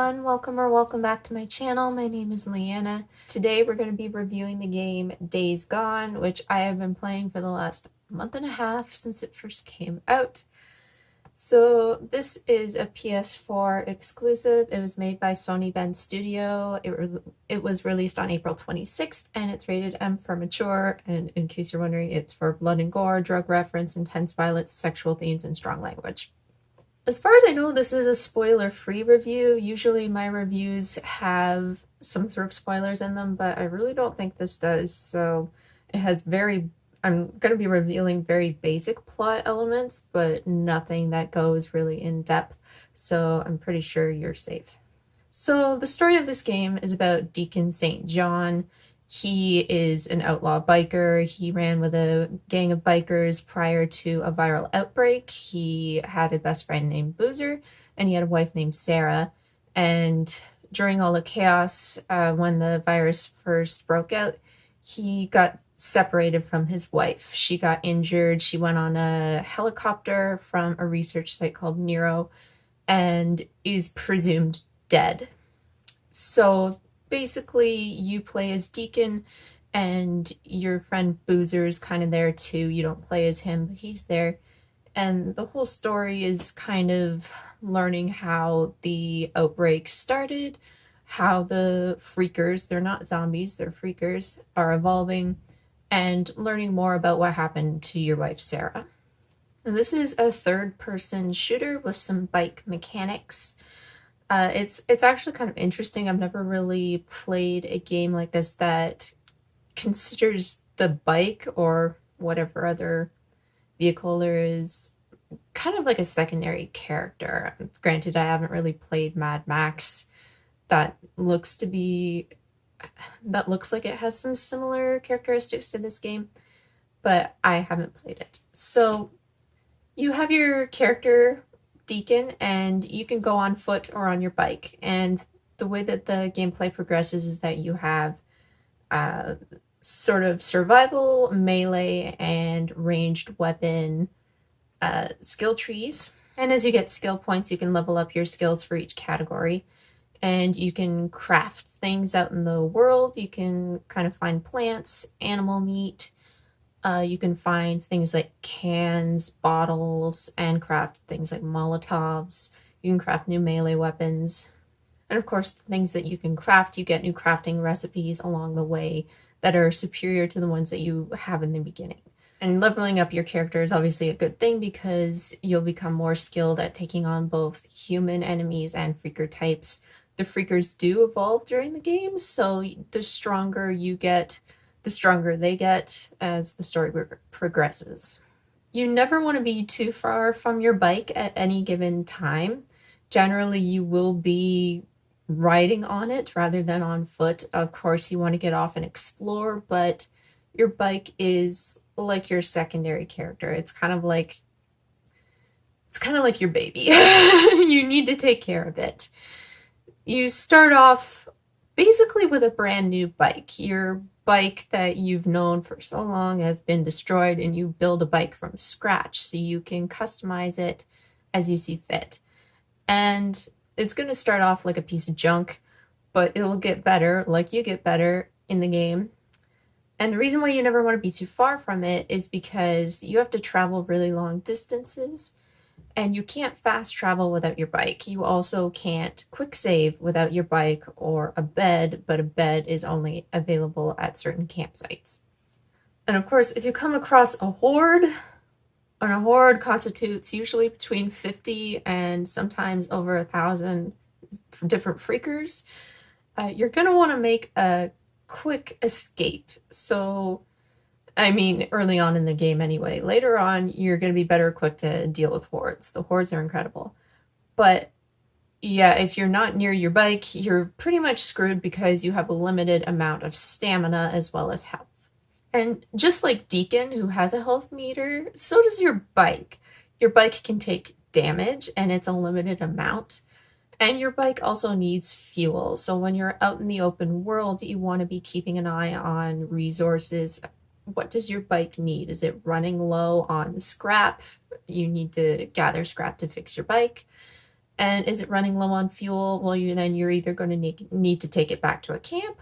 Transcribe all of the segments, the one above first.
everyone, welcome back to my channel. My name is Leanna. Today we're going to be reviewing the game Days Gone, which I have been playing for the last month and a half since it first came out. So this is a PS4 exclusive. It was made by Sony Bend Studio. It was released on April 26th and it's rated M for mature, and in case you're wondering, it's for blood and gore, drug reference, intense violence, sexual themes, and strong language. As far as I know, this is a spoiler-free review. Usually my reviews have some sort of spoilers in them, but I really don't think this does. So it has I'm going to be revealing very basic plot elements, but nothing that goes really in depth. So I'm pretty sure you're safe. So the story of this game is about Deacon St. John. He is an outlaw biker. He ran with a gang of bikers prior to a viral outbreak. He had a best friend named Boozer, and he had a wife named Sarah. And during all the chaos, when the virus first broke out, he got separated from his wife. She got injured. She went on a helicopter from a research site called Nero and is presumed dead. So basically, you play as Deacon, and your friend Boozer's kind of there too. You don't play as him, but he's there. And the whole story is kind of learning how the outbreak started, how the freakers, they're not zombies, they're freakers, are evolving, and learning more about what happened to your wife, Sarah. And this is a third-person shooter with some bike mechanics. It's actually kind of interesting. I've never really played a game like this that considers the bike or whatever other vehicle there is kind of like a secondary character. Granted, I haven't really played Mad Max. That looks like it has some similar characteristics to this game, but I haven't played it. So you have your character Deacon, and you can go on foot or on your bike. And the way that the gameplay progresses is that you have sort of survival, melee, and ranged weapon skill trees. And as you get skill points, you can level up your skills for each category. And you can craft things out in the world. You can kind of find plants, animal meat. You can find things like cans, bottles, and craft things like Molotovs. You can craft new melee weapons. And of course, the things that you can craft, you get new crafting recipes along the way that are superior to the ones that you have in the beginning. And leveling up your character is obviously a good thing because you'll become more skilled at taking on both human enemies and freaker types. The freakers do evolve during the game, so the stronger you get, the stronger they get as the story progresses. You never want to be too far from your bike at any given time. Generally, you will be riding on it rather than on foot. Of course, you want to get off and explore, but your bike is like your secondary character. It's kind of like your baby. You need to take care of it. You start off basically with a brand new bike. Your bike that you've known for so long has been destroyed, and you build a bike from scratch so you can customize it as you see fit. And it's going to start off like a piece of junk, but it'll get better, like you get better in the game. And the reason why you never want to be too far from it is because you have to travel really long distances, and you can't fast travel without your bike. You also can't quick save without your bike or a bed, but a bed is only available at certain campsites. And of course, if you come across a horde, and a horde constitutes usually between 50 and sometimes over 1,000 different freakers, you're going to want to make a quick escape. So I mean, early on in the game anyway. Later on, you're going to be better equipped to deal with hordes. The hordes are incredible. But yeah, if you're not near your bike, you're pretty much screwed because you have a limited amount of stamina as well as health. And just like Deacon, who has a health meter, so does your bike. Your bike can take damage, and it's a limited amount. And your bike also needs fuel. So when you're out in the open world, you want to be keeping an eye on resources. What does your bike need? Is it running low on scrap? You need to gather scrap to fix your bike. And is it running low on fuel? Well, you're either going to need to take it back to a camp,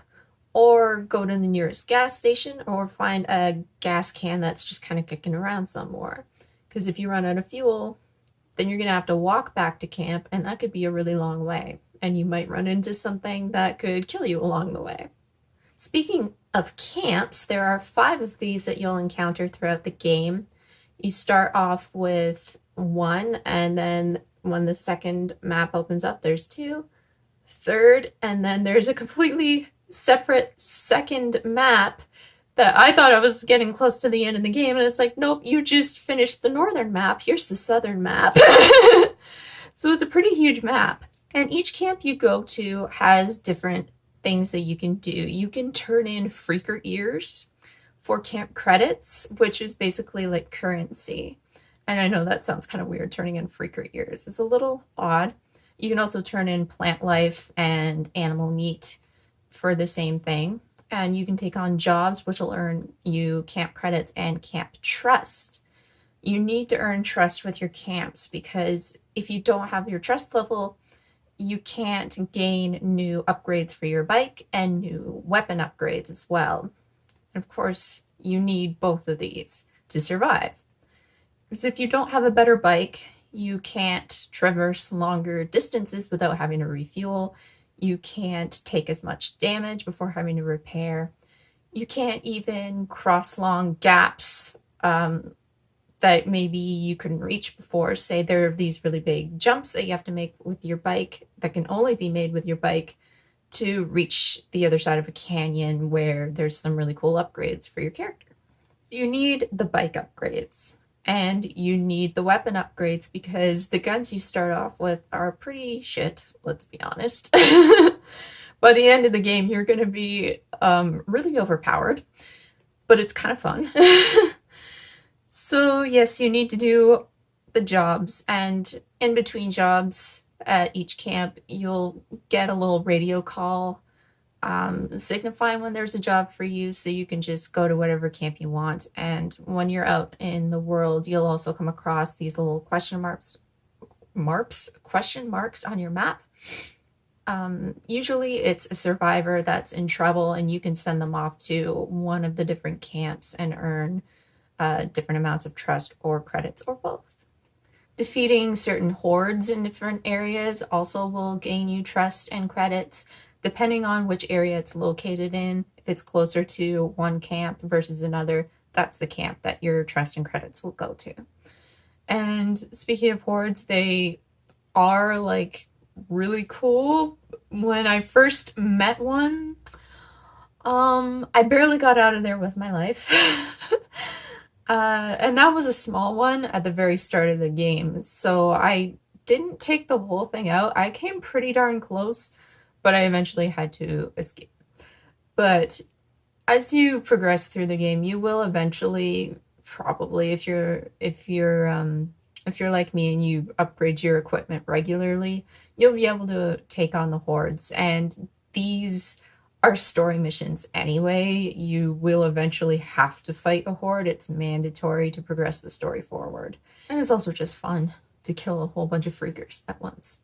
or go to the nearest gas station, or find a gas can that's just kind of kicking around somewhere. Because if you run out of fuel, then you're going to have to walk back to camp, and that could be a really long way. And you might run into something that could kill you along the way. Speaking of camps, there are 5 of these that you'll encounter throughout the game. You start off with 1, and then when the second map opens up, there's 2, third, and then there's a completely separate second map that I thought I was getting close to the end of the game, and it's like, nope, you just finished the northern map, here's the southern map. So it's a pretty huge map. And each camp you go to has different things that you can do. You can turn in freaker ears for camp credits, which is basically like currency. And I know that sounds kind of weird, turning in freaker ears. It's a little odd. You can also turn in plant life and animal meat for the same thing. And you can take on jobs, which will earn you camp credits and camp trust. You need to earn trust with your camps, because if you don't have your trust level, you can't gain new upgrades for your bike and new weapon upgrades as well. And of course, you need both of these to survive. Because if you don't have a better bike, you can't traverse longer distances without having to refuel. You can't take as much damage before having to repair. You can't even cross long gaps that maybe you couldn't reach before. Say there are these really big jumps that you have to make with your bike that can only be made with your bike to reach the other side of a canyon where there's some really cool upgrades for your character. So you need the bike upgrades, and you need the weapon upgrades, because the guns you start off with are pretty shit, let's be honest. By the end of the game, you're going to be really overpowered, but it's kind of fun. So yes, you need to do the jobs, and in between jobs at each camp, you'll get a little radio call signifying when there's a job for you, so you can just go to whatever camp you want. And when you're out in the world, you'll also come across these little question marks on your map. Usually it's a survivor that's in trouble, and you can send them off to one of the different camps and earn different amounts of trust or credits, or both. Defeating certain hordes in different areas also will gain you trust and credits, depending on which area it's located in. If it's closer to one camp versus another, that's the camp that your trust and credits will go to. And speaking of hordes, they are like really cool. When I first met one, I barely got out of there with my life. And that was a small one at the very start of the game, so I didn't take the whole thing out. I came pretty darn close, but I eventually had to escape. But as you progress through the game, you will eventually, probably, if you're like me and you upgrade your equipment regularly, you'll be able to take on the hordes. And these are story missions anyway. You will eventually have to fight a horde. It's mandatory to progress the story forward. And it's also just fun to kill a whole bunch of freakers at once.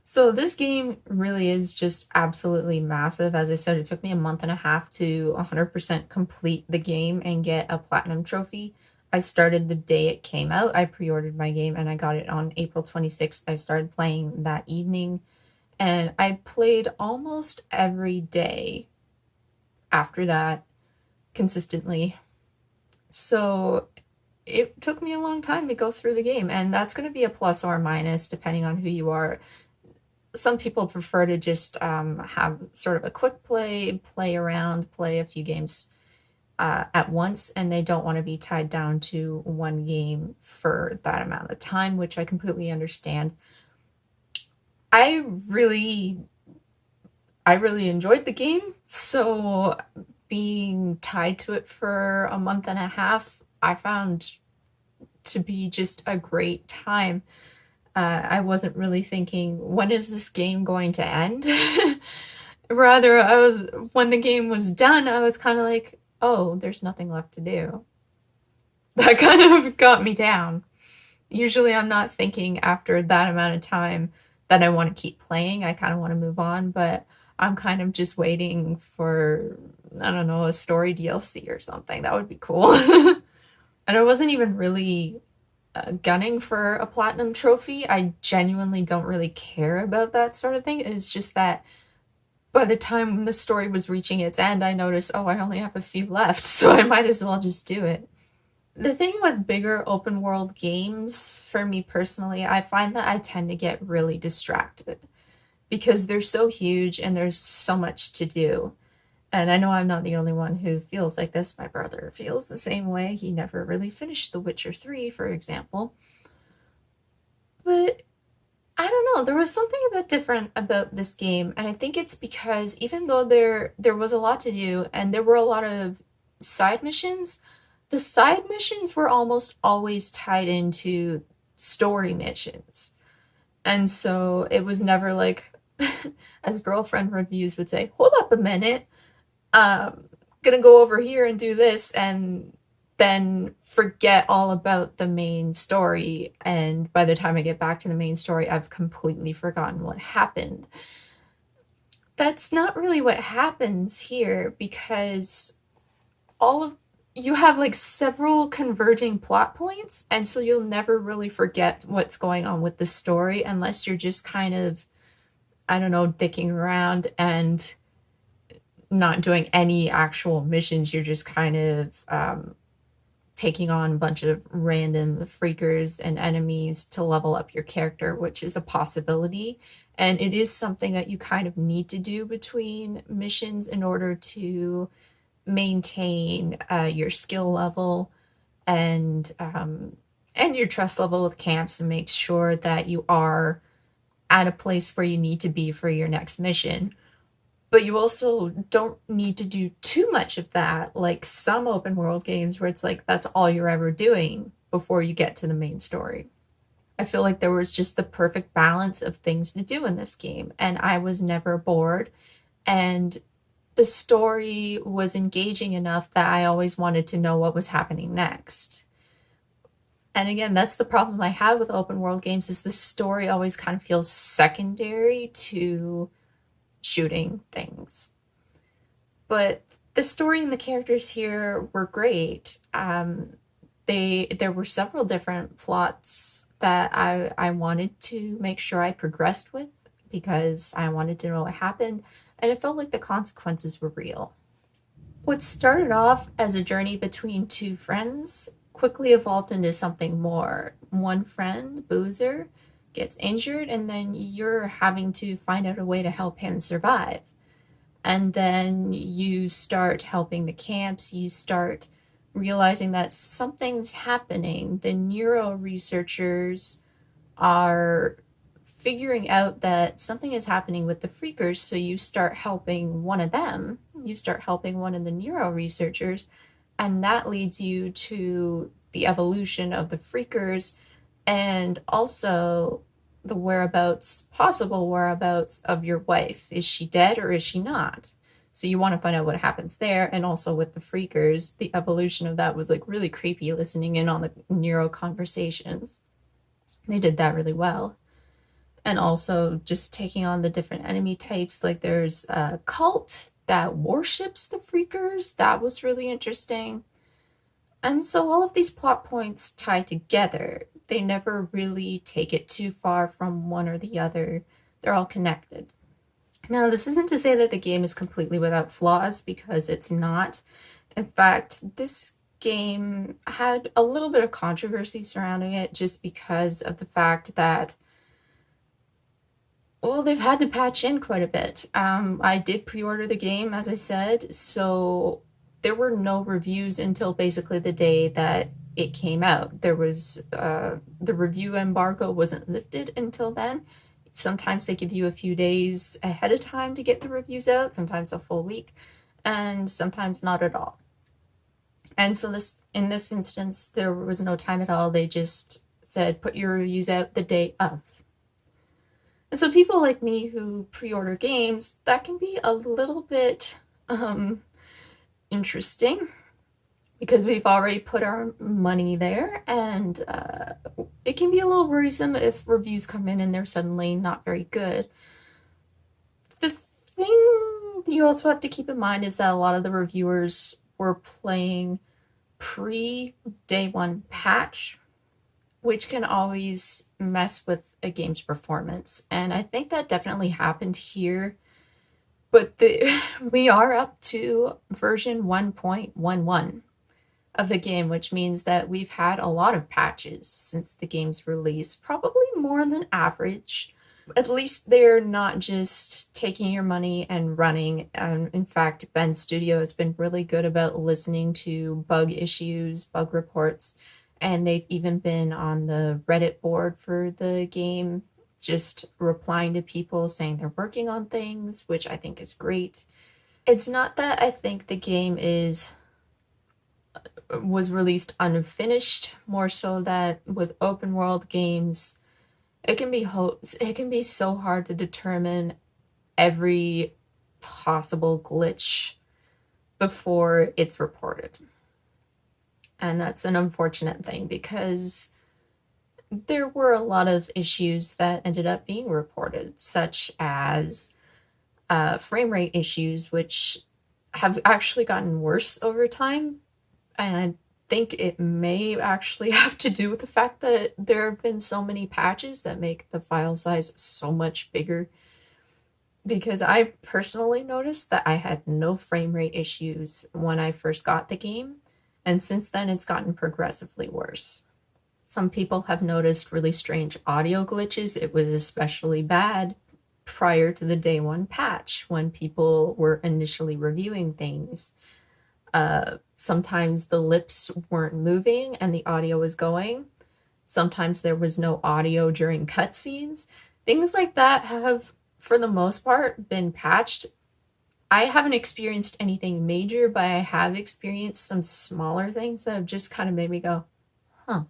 So this game really is just absolutely massive. As I said, it took me a month and a half to 100% complete the game and get a platinum trophy. I started the day it came out. I pre-ordered my game and I got it on April 26th. I started playing that evening, and I played almost every day after that consistently. So it took me a long time to go through the game, and that's going to be a plus or a minus depending on who you are. Some people prefer to just have sort of a quick play around, play a few games at once, and they don't want to be tied down to one game for that amount of time, which I completely understand. I really enjoyed the game, so being tied to it for a month and a half, I found to be just a great time. I wasn't really thinking, when is this game going to end? Rather, when the game was done, I was kind of like, oh, there's nothing left to do. That kind of got me down. Usually I'm not thinking after that amount of time that I want to keep playing. I kind of want to move on, but I'm kind of just waiting for, I don't know, a story DLC or something. That would be cool. And I wasn't even really gunning for a platinum trophy. I genuinely don't really care about that sort of thing. It's just that by the time the story was reaching its end, I noticed, oh, I only have a few left, so I might as well just do it. The thing with bigger open world games, for me personally, I find that I tend to get really distracted because they're so huge and there's so much to do. And I know I'm not the only one who feels like this. My brother feels the same way. He never really finished The Witcher 3, for example. But I don't know, there was something a bit different about this game, and I think it's because even though there was a lot to do and there were a lot of side missions, the side missions were almost always tied into story missions. And so it was never like, as girlfriend reviews would say, hold up a minute, gonna go over here and do this, and then forget all about the main story. And by the time I get back to the main story, I've completely forgotten what happened. That's not really what happens here, because you have like several converging plot points, and so you'll never really forget what's going on with the story unless you're just kind of, I don't know, dicking around and not doing any actual missions. You're just kind of taking on a bunch of random freakers and enemies to level up your character, which is a possibility. And it is something that you kind of need to do between missions in order to maintain your skill level and your trust level with camps, and make sure that you are at a place where you need to be for your next mission. But you also don't need to do too much of that, like some open world games where it's like that's all you're ever doing before you get to the main story. I feel like there was just the perfect balance of things to do in this game, and I was never bored, and the story was engaging enough that I always wanted to know what was happening next. And again, that's the problem I have with open world games, is the story always kind of feels secondary to shooting things. But the story and the characters here were great. There were several different plots that I wanted to make sure I progressed with, because I wanted to know what happened, and it felt like the consequences were real. What started off as a journey between two friends quickly evolved into something more. One friend, Boozer, gets injured, and then you're having to find out a way to help him survive. And then you start helping the camps, you start realizing that something's happening. The neuro researchers are figuring out that something is happening with the freakers, so you start helping one of them. You start helping one of the neuro researchers, and that leads you to the evolution of the freakers, and also the possible whereabouts of your wife. Is she dead or is she not? So you want to find out what happens there. And also with the freakers, the evolution of that was like really creepy, listening in on the neuro conversations. They did that really well. And also just taking on the different enemy types. Like there's a cult that worships the freakers. That was really interesting. And so all of these plot points tie together. They never really take it too far from one or the other. They're all connected. Now, this isn't to say that the game is completely without flaws, because it's not. In fact, this game had a little bit of controversy surrounding it, just because of the fact that, well, they've had to patch in quite a bit. I did pre-order the game, as I said, so there were no reviews until basically the day that it came out. There was the review embargo wasn't lifted until then. Sometimes they give you a few days ahead of time to get the reviews out, sometimes a full week, and sometimes not at all. And so in this instance, there was no time at all. They just said, put your reviews out the day of. And so people like me who pre-order games, that can be a little bit interesting, because we've already put our money there, and it can be a little worrisome if reviews come in and they're suddenly not very good. The thing you also have to keep in mind is that a lot of the reviewers were playing pre-day one patch, which can always mess with a game's performance. And I think that definitely happened here. But we are up to version 1.11 of the game, which means that we've had a lot of patches since the game's release, probably more than average. At least they're not just taking your money and running. In fact, Bend Studio has been really good about listening to bug issues, bug reports, and they've even been on the Reddit board for the game, just replying to people saying they're working on things, which I think is great. It's not that I think the game was released unfinished, more so that with open world games, it can be so hard to determine every possible glitch before it's reported. And that's an unfortunate thing because there were a lot of issues that ended up being reported, such as frame rate issues, which have actually gotten worse over time. And I think it may actually have to do with the fact that there have been so many patches that make the file size so much bigger. Because I personally noticed that I had no frame rate issues when I first got the game, and since then it's gotten progressively worse. Some people have noticed really strange audio glitches. It was especially bad prior to the day one patch when people were initially reviewing things. Sometimes the lips weren't moving and the audio was going. Sometimes there was no audio during cutscenes. Things like that have, for the most part, been patched. I haven't experienced anything major, but I have experienced some smaller things that have just kind of made me go, huh.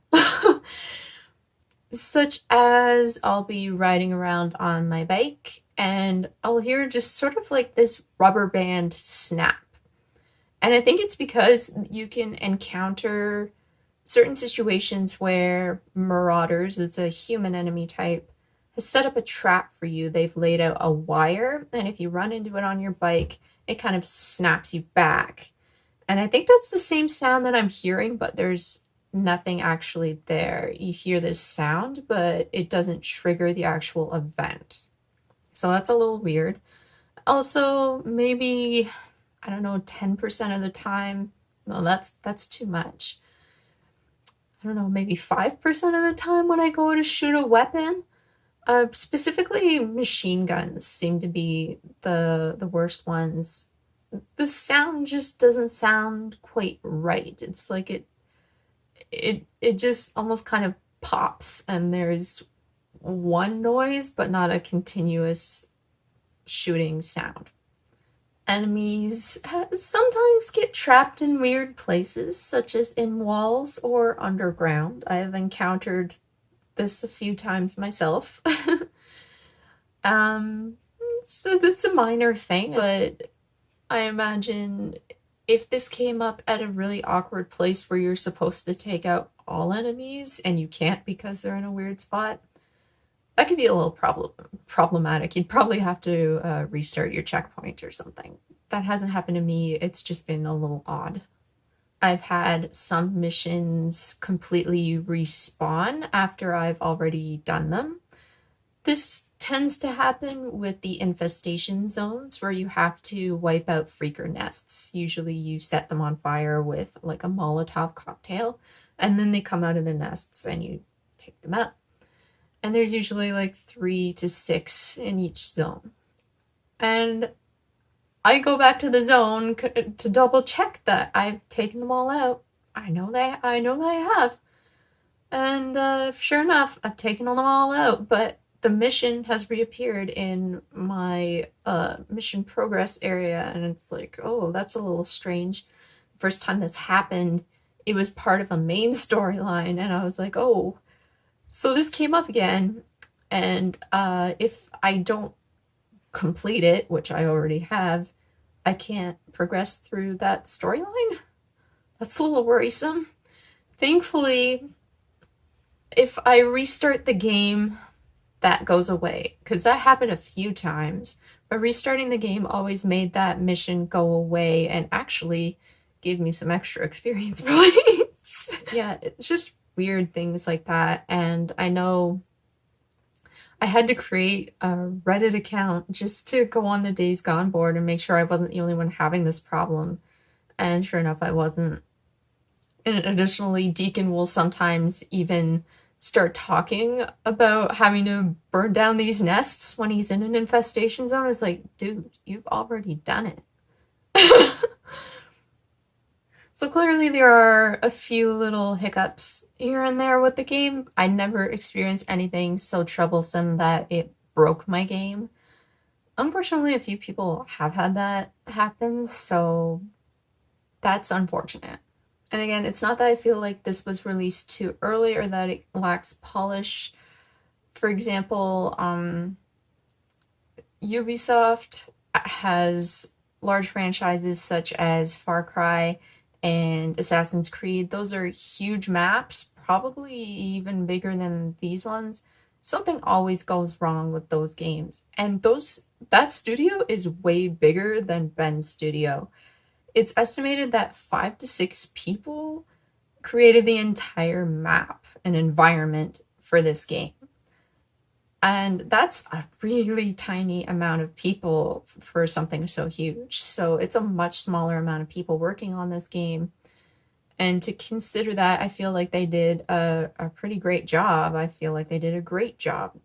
Such as I'll be riding around on my bike and I'll hear just sort of like this rubber band snap. And I think it's because you can encounter certain situations where marauders, it's a human enemy type, has set up a trap for you. They've laid out a wire, and if you run into it on your bike, it kind of snaps you back. And I think that's the same sound that I'm hearing, but there's nothing actually there. You hear this sound, but it doesn't trigger the actual event. So that's a little weird. Also, maybe, I don't know, 10% of the time, no, that's too much. I don't know, maybe 5% of the time when I go to shoot a weapon, specifically machine guns seem to be the worst ones. The sound just doesn't sound quite right. It's like it just almost kind of pops and there's one noise, but not a continuous shooting sound. Enemies sometimes get trapped in weird places, such as in walls or underground. I have encountered this a few times myself. It's a minor thing, but I imagine if this came up at a really awkward place where you're supposed to take out all enemies and you can't because they're in a weird spot, that could be a little problematic. You'd probably have to restart your checkpoint or something. That hasn't happened to me. It's just been a little odd. I've had some missions completely respawn after I've already done them. This tends to happen with the infestation zones where you have to wipe out freaker nests. Usually you set them on fire with like a Molotov cocktail, and then they come out of their nests and you take them out. And there's usually like 3 to 6 in each zone. And I go back to the zone to double check that I've taken them all out. I know that I have. And sure enough, I've taken them all out, but the mission has reappeared in my mission progress area, and it's like, oh, that's a little strange. First time this happened, it was part of a main storyline, and I was like, oh, so this came up again, and if I don't complete it, which I already have, I can't progress through that storyline. That's a little worrisome. Thankfully, if I restart the game, that goes away, because that happened a few times. But restarting the game always made that mission go away and actually gave me some extra experience points. Yeah, it's just weird things like that. And I know I had to create a Reddit account just to go on the Days Gone board and make sure I wasn't the only one having this problem. And sure enough, I wasn't. And additionally, Deacon will sometimes even start talking about having to burn down these nests when he's in an infestation zone. It's like, dude, you've already done it. So clearly there are a few little hiccups here and there with the game. I never experienced anything so troublesome that it broke my game. Unfortunately, a few people have had that happen, so that's unfortunate. And again, it's not that I feel like this was released too early or that it lacks polish. For example, Ubisoft has large franchises such as Far Cry and Assassin's Creed. Those are huge maps, probably even bigger than these ones. Something always goes wrong with those games. And that studio is way bigger than Bend Studio. It's estimated that 5 to 6 people created the entire map and environment for this game. And that's a really tiny amount of people for something so huge. So it's a much smaller amount of people working on this game. And to consider that, I feel like they did a pretty great job. I feel like they did a great job.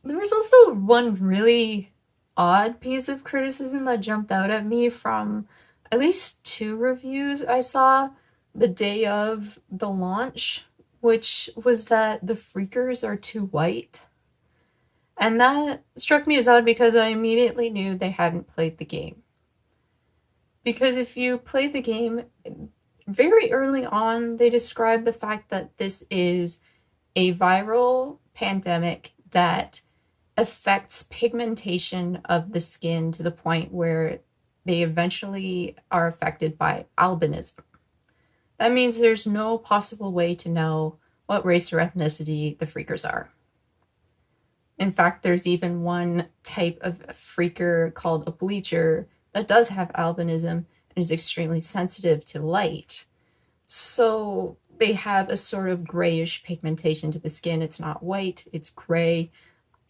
There was also one really odd piece of criticism that jumped out at me from at least 2 reviews I saw the day of the launch, which was that the freakers are too white. And that struck me as odd because I immediately knew they hadn't played the game. Because if you play the game, very early on, they describe the fact that this is a viral pandemic that affects pigmentation of the skin to the point where they eventually are affected by albinism. That means there's no possible way to know what race or ethnicity the freakers are. In fact, there's even one type of freaker called a bleacher that does have albinism and is extremely sensitive to light. So they have a sort of grayish pigmentation to the skin. It's not white, it's gray.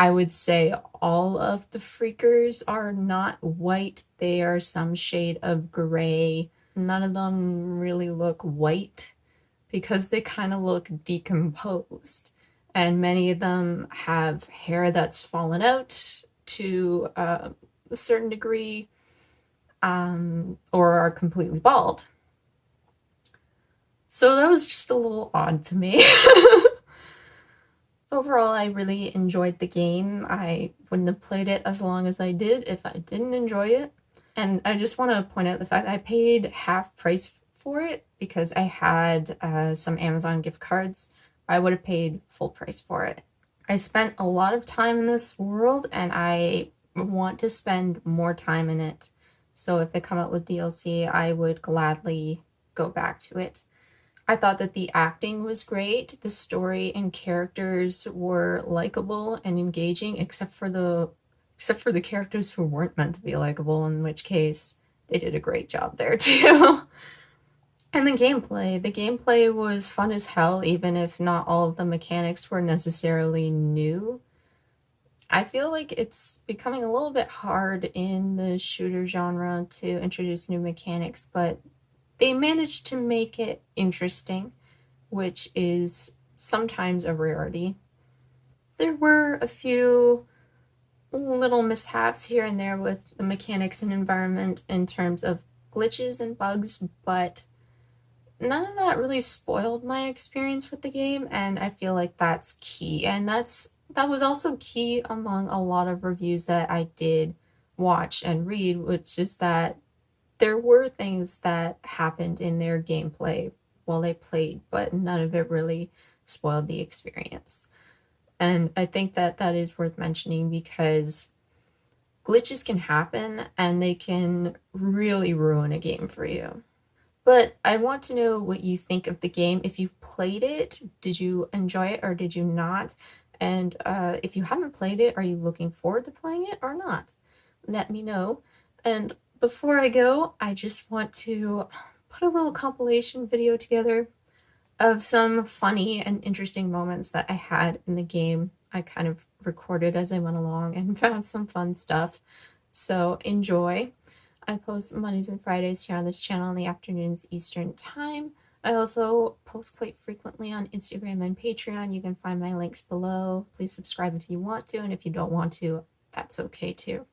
I would say all of the freakers are not white. They are some shade of gray. None of them really look white because they kind of look decomposed. And many of them have hair that's fallen out to a certain degree, or are completely bald. So that was just a little odd to me. So overall, I really enjoyed the game. I wouldn't have played it as long as I did if I didn't enjoy it. And I just want to point out the fact that I paid half price for it because I had some Amazon gift cards. I would have paid full price for it. I spent a lot of time in this world and I want to spend more time in it. So if they come out with DLC, I would gladly go back to it. I thought that the acting was great. The story and characters were likable and engaging, except for the characters who weren't meant to be likable, in which case they did a great job there too. And the gameplay was fun as hell, even if not all of the mechanics were necessarily new. I feel like it's becoming a little bit hard in the shooter genre to introduce new mechanics, but they managed to make it interesting, which is sometimes a rarity. There were a few little mishaps here and there with the mechanics and environment in terms of glitches and bugs, but none of that really spoiled my experience with the game, and I feel like that's key. And that was also key among a lot of reviews that I did watch and read, which is that there were things that happened in their gameplay while they played, but none of it really spoiled the experience. And I think that that is worth mentioning because glitches can happen and they can really ruin a game for you. But I want to know what you think of the game. If you've played it, did you enjoy it or did you not? And if you haven't played it, are you looking forward to playing it or not? Let me know. And before I go, I just want to put a little compilation video together of some funny and interesting moments that I had in the game. I kind of recorded as I went along and found some fun stuff. So enjoy. I post Mondays and Fridays here on this channel in the afternoons Eastern Time. I also post quite frequently on Instagram and Patreon. You can find my links below. Please subscribe if you want to, and if you don't want to, that's okay too.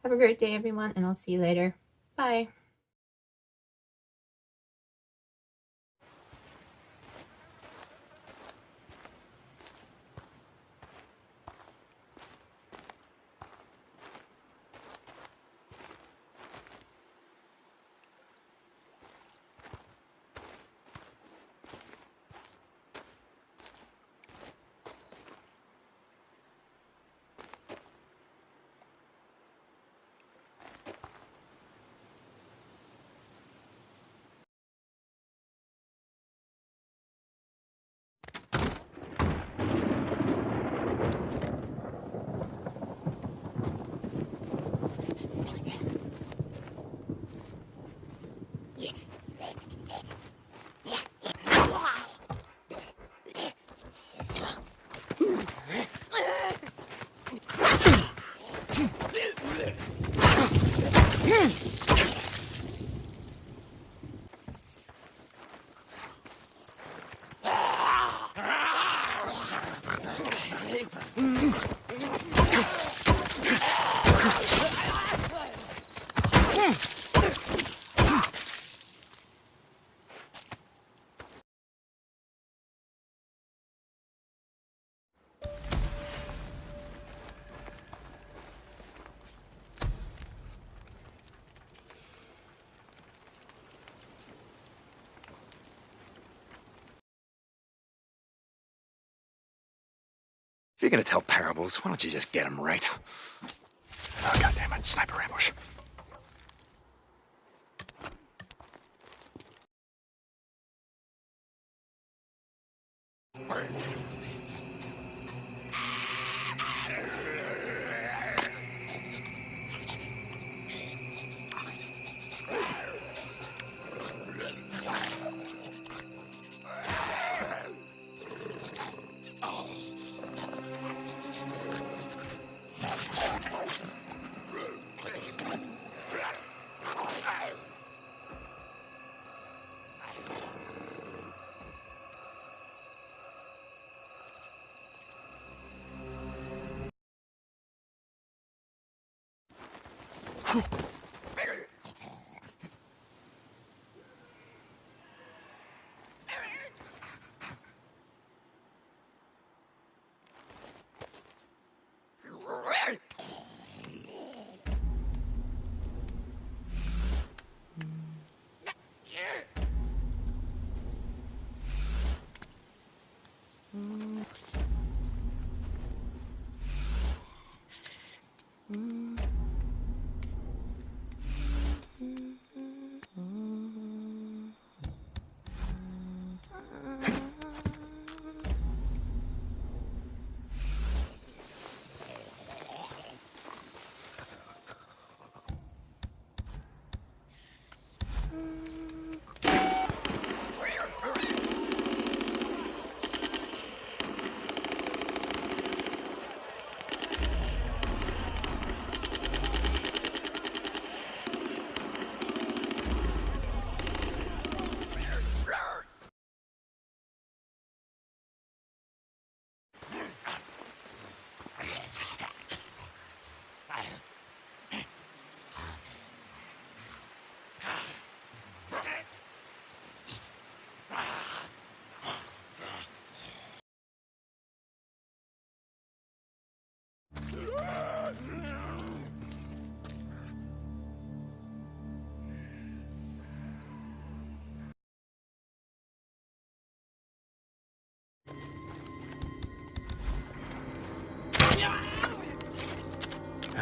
Have a great day, everyone, and I'll see you later. Bye. If you're gonna tell parables, why don't you just get them right? Oh, goddammit, sniper ambush.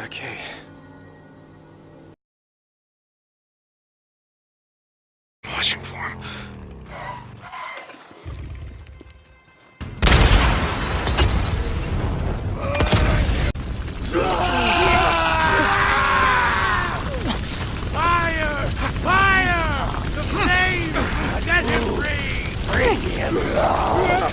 Okay. pushing for him. Fire! Fire! The flames! Set him free! Bring him along!